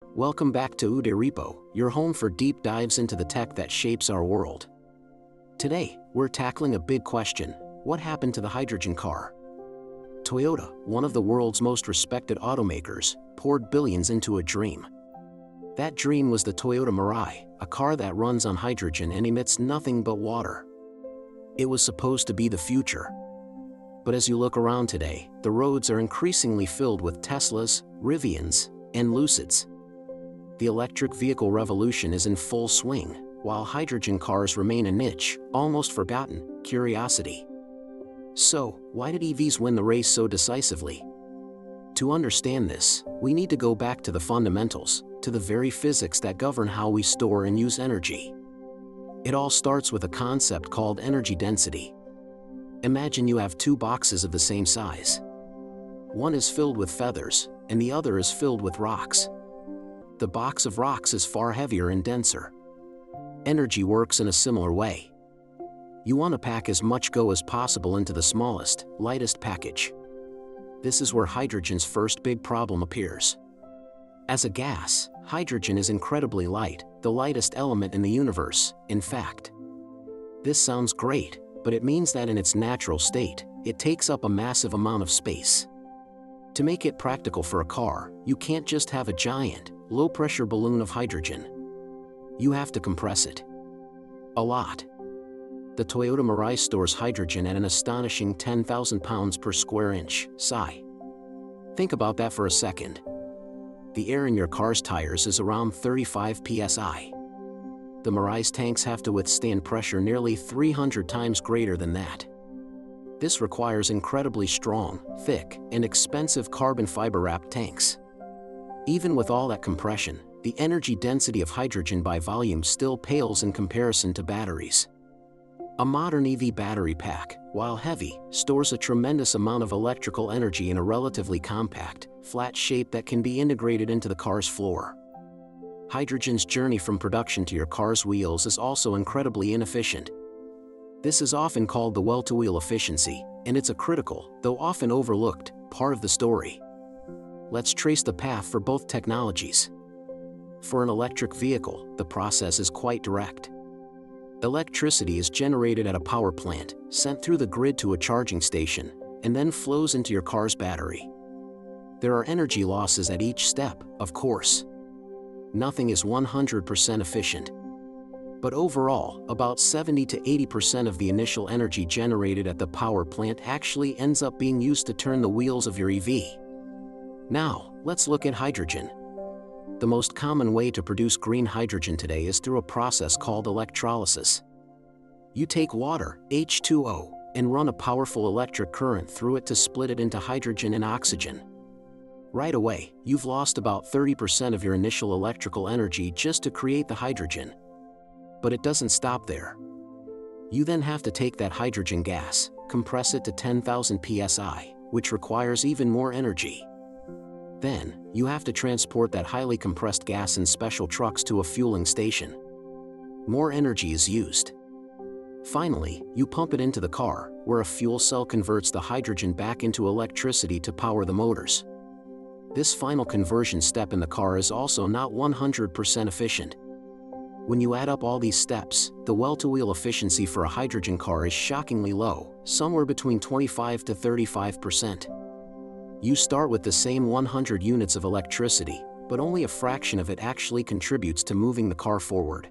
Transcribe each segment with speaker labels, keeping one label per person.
Speaker 1: Welcome back to Ude Repo, your home for deep dives into the tech that shapes our world. Today, we're tackling a big question: what happened to the hydrogen car? Toyota, one of the world's most respected automakers, poured billions into a dream. That dream was the Toyota Mirai, a car that runs on hydrogen and emits nothing but water. It was supposed to be the future. But as you look around today, the roads are increasingly filled with Teslas, Rivians, and Lucids. The electric vehicle revolution is in full swing, while hydrogen cars remain a niche, almost forgotten, curiosity. So, why did EVs win the race so decisively? To understand this, we need to go back to the fundamentals, to the very physics that govern how we store and use energy. It all starts with a concept called energy density. Imagine you have two boxes of the same size. One is filled with feathers, and the other is filled with rocks. The box of rocks is far heavier and denser. Energy works in a similar way. You want to pack as much go as possible into the smallest, lightest package. This is where hydrogen's first big problem appears. As a gas, hydrogen is incredibly light, the lightest element in the universe, in fact. This sounds great, but it means that in its natural state, it takes up a massive amount of space. To make it practical for a car, you can't just have a giant, low-pressure balloon of hydrogen. You have to compress it. A lot. The Toyota Mirai stores hydrogen at an astonishing 10,000 pounds per square inch, SI. Think about that for a second. The air in your car's tires is around 35 psi. The Mirai's tanks have to withstand pressure nearly 300 times greater than that. This requires incredibly strong, thick, and expensive carbon fiber-wrapped tanks. Even with all that compression, the energy density of hydrogen by volume still pales in comparison to batteries. A modern EV battery pack, while heavy, stores a tremendous amount of electrical energy in a relatively compact, flat shape that can be integrated into the car's floor. Hydrogen's journey from production to your car's wheels is also incredibly inefficient. This is often called the well-to-wheel efficiency, and it's a critical, though often overlooked, part of the story. Let's trace the path for both technologies. For an electric vehicle, the process is quite direct. Electricity is generated at a power plant, sent through the grid to a charging station, and then flows into your car's battery. There are energy losses at each step, of course. Nothing is 100% efficient. But overall, about 70 to 80% of the initial energy generated at the power plant actually ends up being used to turn the wheels of your EV. Now, let's look at hydrogen. The most common way to produce green hydrogen today is through a process called electrolysis. You take water, H2O, and run a powerful electric current through it to split it into hydrogen and oxygen. Right away, you've lost about 30% of your initial electrical energy just to create the hydrogen. But it doesn't stop there. You then have to take that hydrogen gas, compress it to 10,000 psi, which requires even more energy. Then, you have to transport that highly compressed gas in special trucks to a fueling station. More energy is used. Finally, you pump it into the car, where a fuel cell converts the hydrogen back into electricity to power the motors. This final conversion step in the car is also not 100% efficient. When you add up all these steps, the well-to-wheel efficiency for a hydrogen car is shockingly low, somewhere between 25 to 35%. You start with the same 100 units of electricity, but only a fraction of it actually contributes to moving the car forward.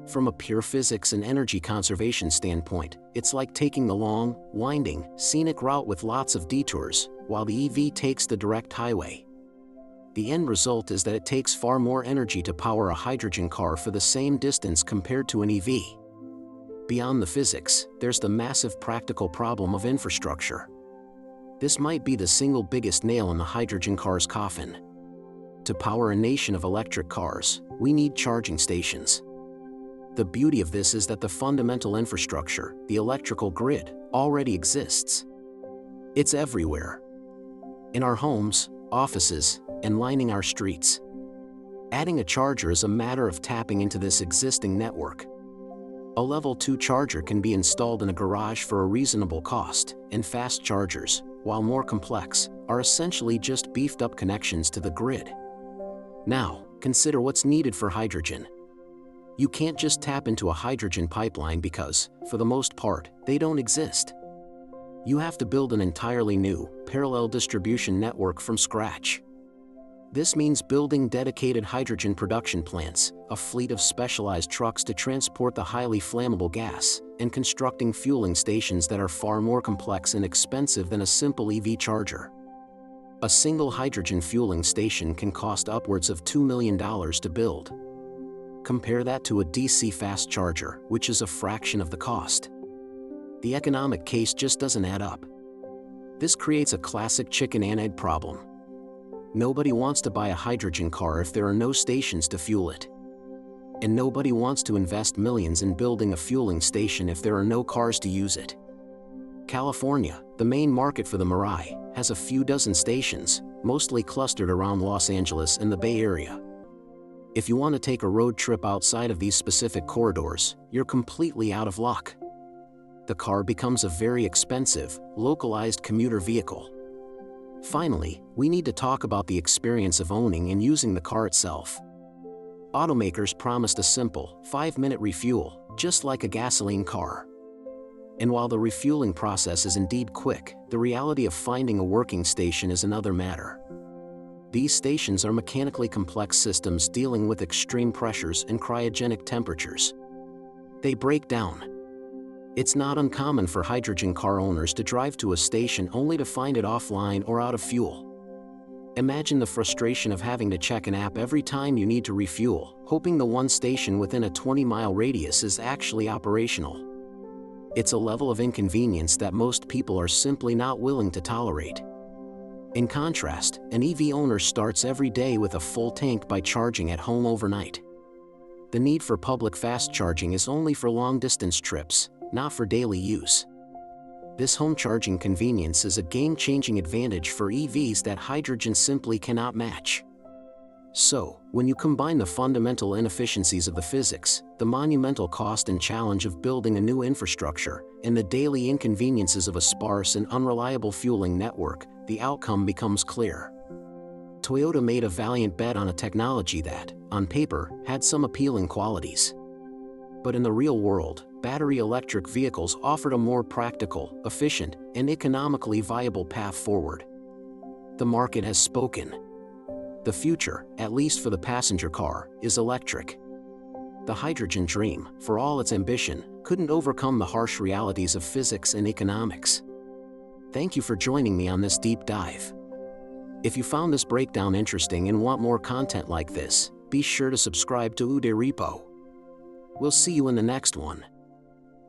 Speaker 1: From a pure physics and energy conservation standpoint, it's like taking the long, winding, scenic route with lots of detours, while the EV takes the direct highway. The end result is that it takes far more energy to power a hydrogen car for the same distance compared to an EV. Beyond the physics, there's the massive practical problem of infrastructure. This might be the single biggest nail in the hydrogen car's coffin. To power a nation of electric cars, we need charging stations. The beauty of this is that the fundamental infrastructure, the electrical grid, already exists. It's everywhere. In our homes, offices, and lining our streets. Adding a charger is a matter of tapping into this existing network. A level 2 charger can be installed in a garage for a reasonable cost, and fast chargers, while more complex, are essentially just beefed up connections to the grid. Now, consider what's needed for hydrogen. You can't just tap into a hydrogen pipeline because, for the most part, they don't exist. You have to build an entirely new, parallel distribution network from scratch. This means building dedicated hydrogen production plants, a fleet of specialized trucks to transport the highly flammable gas, and constructing fueling stations that are far more complex and expensive than a simple EV charger. A single hydrogen fueling station can cost upwards of $2 million to build. Compare that to a DC fast charger, which is a fraction of the cost. The economic case just doesn't add up. This creates a classic chicken and egg problem. Nobody wants to buy a hydrogen car if there are no stations to fuel it. And nobody wants to invest millions in building a fueling station if there are no cars to use it. California, the main market for the Mirai, has a few dozen stations, mostly clustered around Los Angeles and the Bay Area. If you want to take a road trip outside of these specific corridors, you're completely out of luck. The car becomes a very expensive, localized commuter vehicle. Finally, we need to talk about the experience of owning and using the car itself. Automakers promised a simple, 5-minute refuel, just like a gasoline car. And while the refueling process is indeed quick, the reality of finding a working station is another matter. These stations are mechanically complex systems dealing with extreme pressures and cryogenic temperatures. They break down. It's not uncommon for hydrogen car owners to drive to a station only to find it offline or out of fuel. Imagine the frustration of having to check an app every time you need to refuel, hoping the one station within a 20-mile radius is actually operational. It's a level of inconvenience that most people are simply not willing to tolerate. In contrast, an EV owner starts every day with a full tank by charging at home overnight. The need for public fast charging is only for long-distance trips, not for daily use. This home charging convenience is a game-changing advantage for EVs that hydrogen simply cannot match. So, when you combine the fundamental inefficiencies of the physics, the monumental cost and challenge of building a new infrastructure, and the daily inconveniences of a sparse and unreliable fueling network, the outcome becomes clear. Toyota made a valiant bet on a technology that, on paper, had some appealing qualities. But in the real world, battery electric vehicles offered a more practical, efficient, and economically viable path forward. The market has spoken. The future, at least for the passenger car, is electric. The hydrogen dream, for all its ambition, couldn't overcome the harsh realities of physics and economics. Thank you for joining me on this deep dive. If you found this breakdown interesting and want more content like this, be sure to subscribe to Ude Repo. We'll see you in the next one.